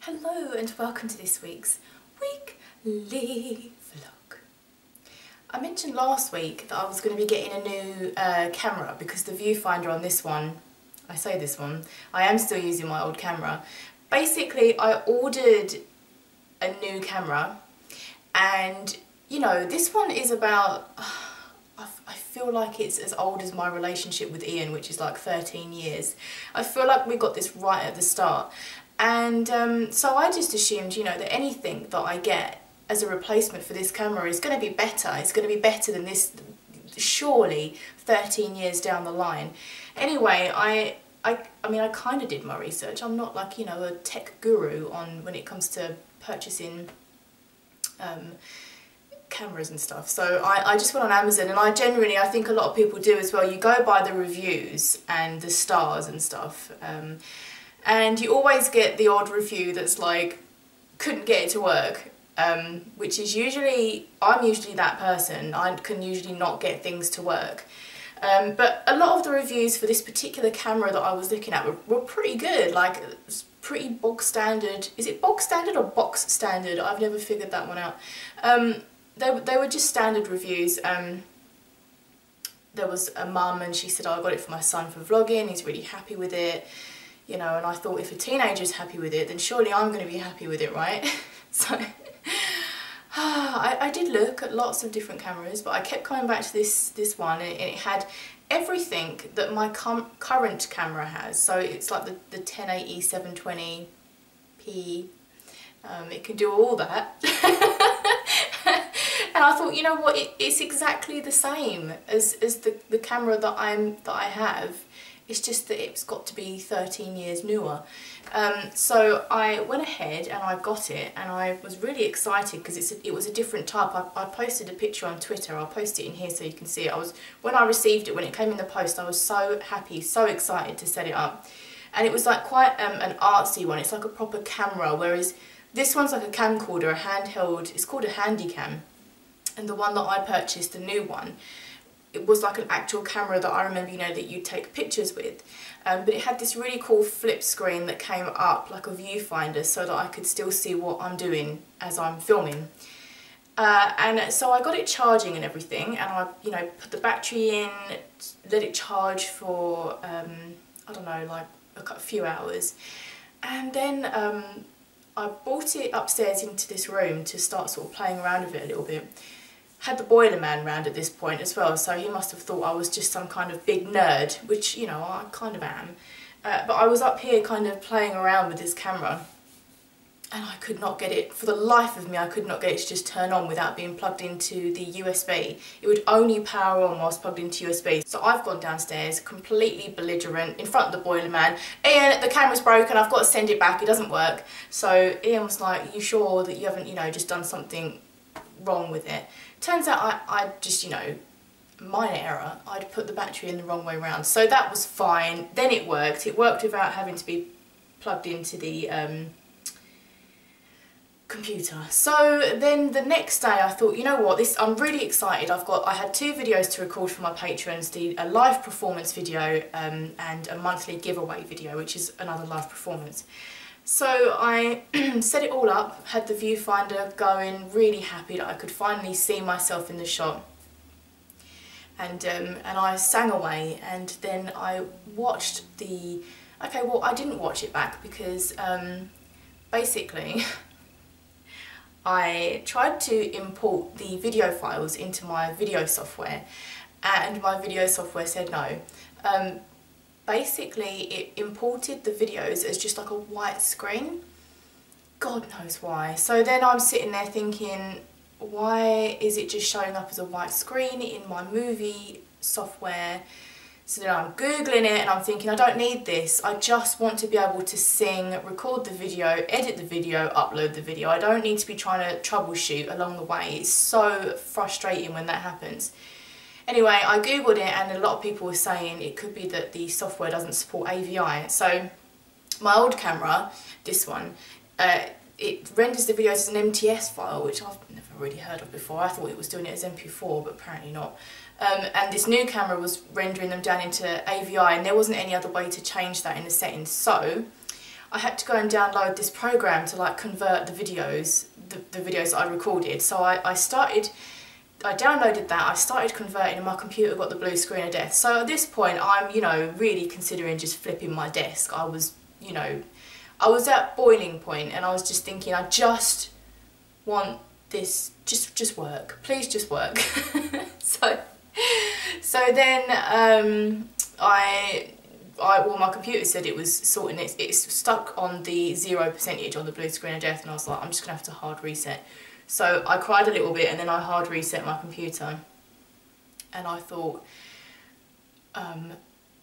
Hello and welcome to this week's weekly vlog. I mentioned last week that I was going to be getting a new camera because the viewfinder on this one, I say this one, I am still using my old camera. Basically I ordered a new camera and you know this one is about, I feel like it's as old as my relationship with Ian, which is like 13 years. I feel like we got this right at the start. And so I just assumed, you know, that anything that I get as a replacement for this camera is going to be better. It's going to be better than this, surely, 13 years down the line. Anyway, I mean, I kind of did my research. I'm not like, you know, a tech guru on when it comes to purchasing cameras and stuff. So I just went on Amazon, and I think a lot of people do as well. You go by the reviews and the stars and stuff. And you always get the odd review that's like, couldn't get it to work, which is usually, I'm usually that person. I can usually not get things to work. But a lot of the reviews for this particular camera that I was looking at were pretty good, like it's pretty bog standard. Is it bog standard or box standard? I've never figured that one out. They were just standard reviews. There was a mum and she said, oh, I got it for my son for vlogging, he's really happy with it. You know, and I thought if a teenager's happy with it, then surely I'm going to be happy with it, right? So I did look at lots of different cameras, but I kept coming back to this one, and it had everything that my current camera has. So it's like the 1080 720p. It can do all that. And I thought, you know what? It's exactly the same as the camera that I have. It's just that it's got to be 13 years newer. So I went ahead and I got it, and I was really excited because it was a different type. I posted a picture on Twitter. I'll post it in here so you can see it. When I received it, when it came in the post, I was so happy, so excited to set it up. And it was like quite an artsy one. It's like a proper camera, whereas this one's like a camcorder, a handheld. It's called a Handycam. And the one that I purchased, the new one, it was like an actual camera that I remember, you know, that you take pictures with. But it had this really cool flip screen that came up like a viewfinder so that I could still see what I'm doing as I'm filming. And so I got it charging and everything, and I, you know, put the battery in, let it charge for, I don't know, like a few hours. And then I brought it upstairs into this room to start sort of playing around with it a little bit. Had the boiler man round at this point as well, so he must have thought I was just some kind of big nerd, which, you know, I kind of am. But I was up here kind of playing around with this camera, and I could not get it, for the life of me, I could not get it to just turn on without being plugged into the USB. It would only power on whilst plugged into USB. So I've gone downstairs, completely belligerent, in front of the boiler man. Ian, the camera's broken, I've got to send it back, it doesn't work. So Ian was like, are you sure that you haven't, you know, just done something wrong with it? Turns out I just, you know, minor error, I'd put the battery in the wrong way round. So that was fine. Then it worked. It worked without having to be plugged into the computer. So then the next day I thought, you know what, I'm really excited. I had 2 videos to record for my patrons, a live performance video and a monthly giveaway video, which is another live performance. So I set it all up, had the viewfinder going, really happy that I could finally see myself in the shot. And I sang away, and then I watched okay, well, I didn't watch it back because basically I tried to import the video files into my video software, and my video software said no. Basically it imported the videos as just like a white screen. God knows why. So then I'm sitting there thinking, why is it just showing up as a white screen in my movie software? So then I'm googling it and I'm thinking, I don't need this. I just want to be able to sing, record the video, edit the video, upload the video. I don't need to be trying to troubleshoot along the way. It's so frustrating when that happens. Anyway, I googled it, and a lot of people were saying it could be that the software doesn't support AVI. So my old camera, this one, it renders the videos as an MTS file, which I've never really heard of before. I thought it was doing it as MP4, but apparently not. And this new camera was rendering them down into AVI, and there wasn't any other way to change that in the settings. So I had to go and download this program to like convert the videos that I recorded. So I downloaded that, I started converting, and my computer got the blue screen of death. So at this point I'm, you know, really considering just flipping my desk. I was, you know, I was at boiling point, and I was just thinking, I just want this, just work, please just work. so then well, my computer said it was sorting it. It's stuck on the 0% on the blue screen of death, and I was like, I'm just gonna have to hard reset. So I cried a little bit, and then I hard reset my computer, and I thought,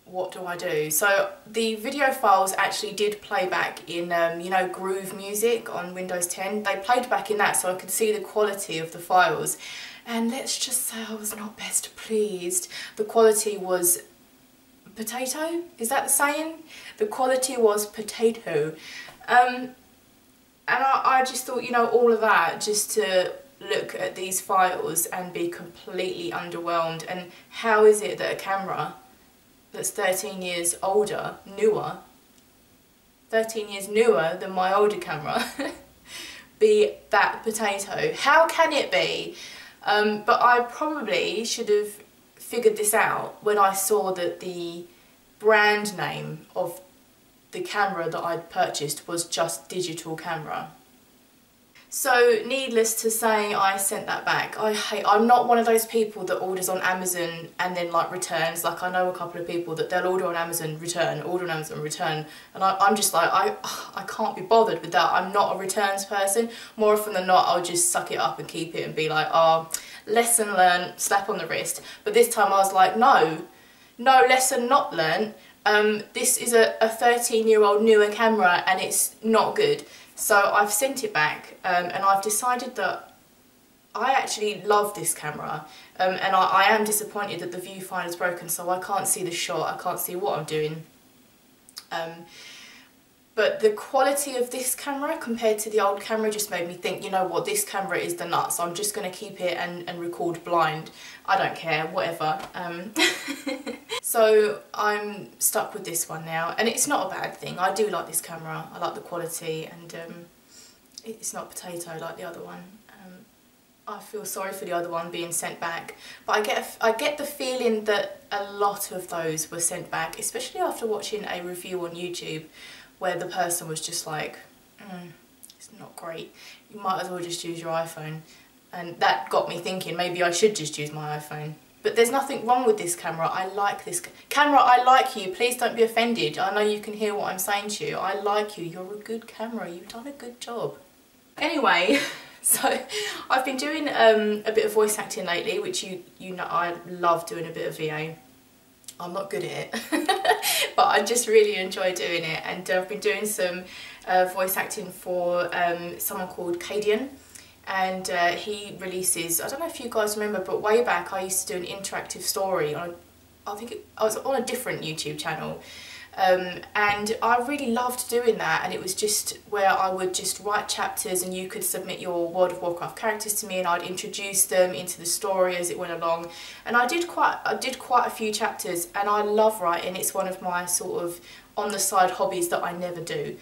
what do I do? So the video files actually did play back in, you know, Groove Music on Windows 10. They played back in that, so I could see the quality of the files. And let's just say I was not best pleased. The quality was potato? Is that the saying? The quality was potato. And I just thought, you know, all of that just to look at these files and be completely underwhelmed. And how is it that a camera that's 13 years older, newer, 13 years newer than my older camera, be that potato? How can it be? But I probably should have figured this out when I saw that the brand name of the camera that I'd purchased was just digital camera. So needless to say, I sent that back. I'm not one of those people that orders on Amazon and then like returns. Like, I know a couple of people that they'll order on Amazon, return, order on Amazon, return. And I'm just like, I can't be bothered with that. I'm not a returns person. More often than not, I'll just suck it up and keep it and be like, oh, lesson learned, slap on the wrist. But this time I was like, no lesson not learned. This is a 13-year-old newer camera, and it's not good. So I've sent it back, and I've decided that I actually love this camera, and I am disappointed that the viewfinder's broken, so I can't see the shot, I can't see what I'm doing. But the quality of this camera compared to the old camera just made me think, you know what, this camera is the nuts. I'm just going to keep it and record blind. I don't care, whatever. So I'm stuck with this one now, and it's not a bad thing. I do like this camera, I like the quality, and it's not potato like the other one. I feel sorry for the other one being sent back, but I get the feeling that a lot of those were sent back, especially after watching a review on YouTube where the person was just like, it's not great, you might as well just use your iPhone. And that got me thinking, maybe I should just use my iPhone. But there's nothing wrong with this camera. I like this camera. I like you. Please don't be offended. I know you can hear what I'm saying to you. I like you. You're a good camera. You've done a good job. Anyway, so I've been doing a bit of voice acting lately, which you know I love doing a bit of VA. I'm not good at it, but I just really enjoy doing it. And I've been doing some voice acting for someone called Cadian. And he releases, I don't know if you guys remember, but way back I used to do an interactive story on, I was on a different YouTube channel. And I really loved doing that, and it was just where I would just write chapters and you could submit your World of Warcraft characters to me, and I'd introduce them into the story as it went along. And I did quite a few chapters, and I love writing. It's one of my sort of on the side hobbies that I never do.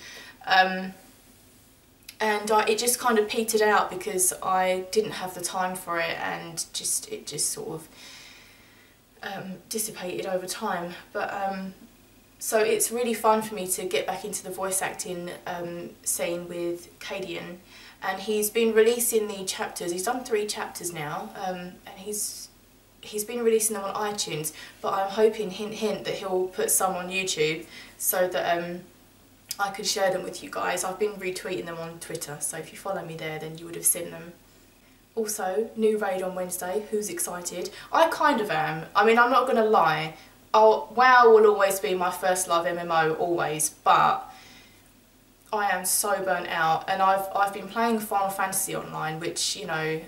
And it just kind of petered out because I didn't have the time for it, and it just sort of dissipated over time. But so it's really fun for me to get back into the voice acting scene with Cadian, and he's been releasing the chapters. He's done 3 chapters now, and he's been releasing them on iTunes, but I'm hoping, hint hint, that he'll put some on YouTube so that I could share them with you guys. I've been retweeting them on Twitter, so if you follow me there then you would have seen them. Also, new raid on Wednesday. Who's excited? I kind of am. I mean, I'm not going to lie. WoW will always be my first love MMO, always, but I am so burnt out, and I've been playing Final Fantasy online, which, you know,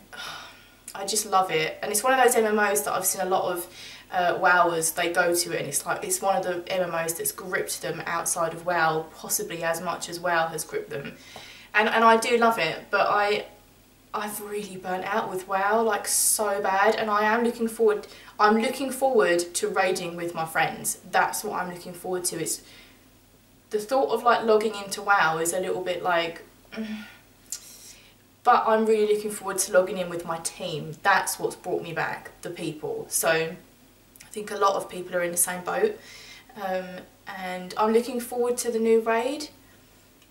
I just love it. And it's one of those MMOs that I've seen a lot of WoWers, they go to it, and it's like, it's one of the MMOs that's gripped them outside of WoW, possibly as much as WoW has gripped them. And I do love it, but I've really burnt out with WoW, like so bad, and I'm looking forward to raiding with my friends. That's what I'm looking forward to. the thought of like logging into WoW is a little bit like, but I'm really looking forward to logging in with my team. That's what's brought me back, the people. So I think a lot of people are in the same boat, and I'm looking forward to the new raid.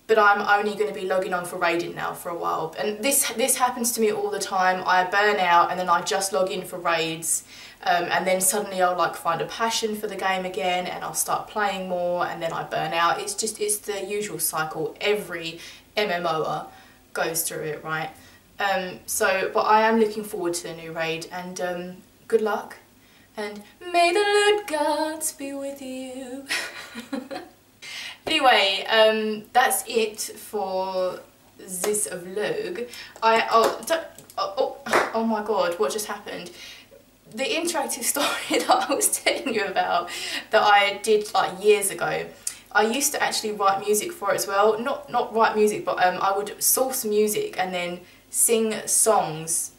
But I'm only going to be logging on for raiding now for a while. And this happens to me all the time. I burn out and then I just log in for raids. And then suddenly I'll like find a passion for the game again and I'll start playing more and then I burn out. It's the usual cycle. Every MMOer goes through it, right? But I am looking forward to the new raid, and good luck. And may the Lord gods be with you. Anyway, that's it for this vlog. Oh my god, what just happened? The interactive story that I was telling you about, that I did like years ago, I used to actually write music for it as well. Not write music, but I would source music and then sing songs,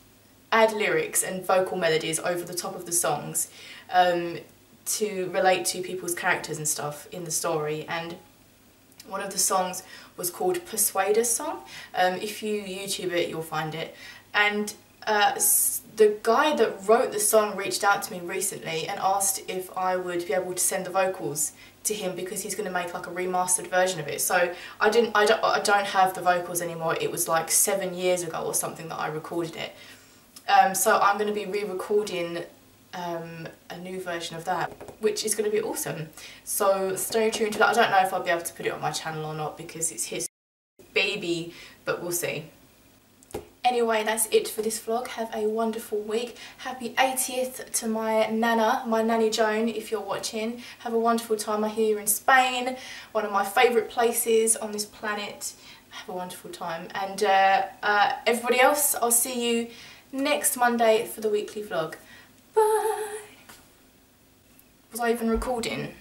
add lyrics and vocal melodies over the top of the songs to relate to people's characters and stuff in the story. And one of the songs was called Persuader Song. If you YouTube it, you'll find it. And the guy that wrote the song reached out to me recently and asked if I would be able to send the vocals to him because he's going to make like a remastered version of it. So I don't have the vocals anymore. It was like 7 years ago or something that I recorded it. So I'm going to be re-recording a new version of that, which is going to be awesome. So stay tuned to that. I don't know if I'll be able to put it on my channel or not because it's his baby, but we'll see. Anyway, that's it for this vlog. Have a wonderful week. Happy 80th to my Nana, my Nanny Joan, if you're watching. Have a wonderful time. I hear you're in Spain, one of my favourite places on this planet. Have a wonderful time. And everybody else, I'll see you next Monday for the weekly vlog. Bye! Was I even recording?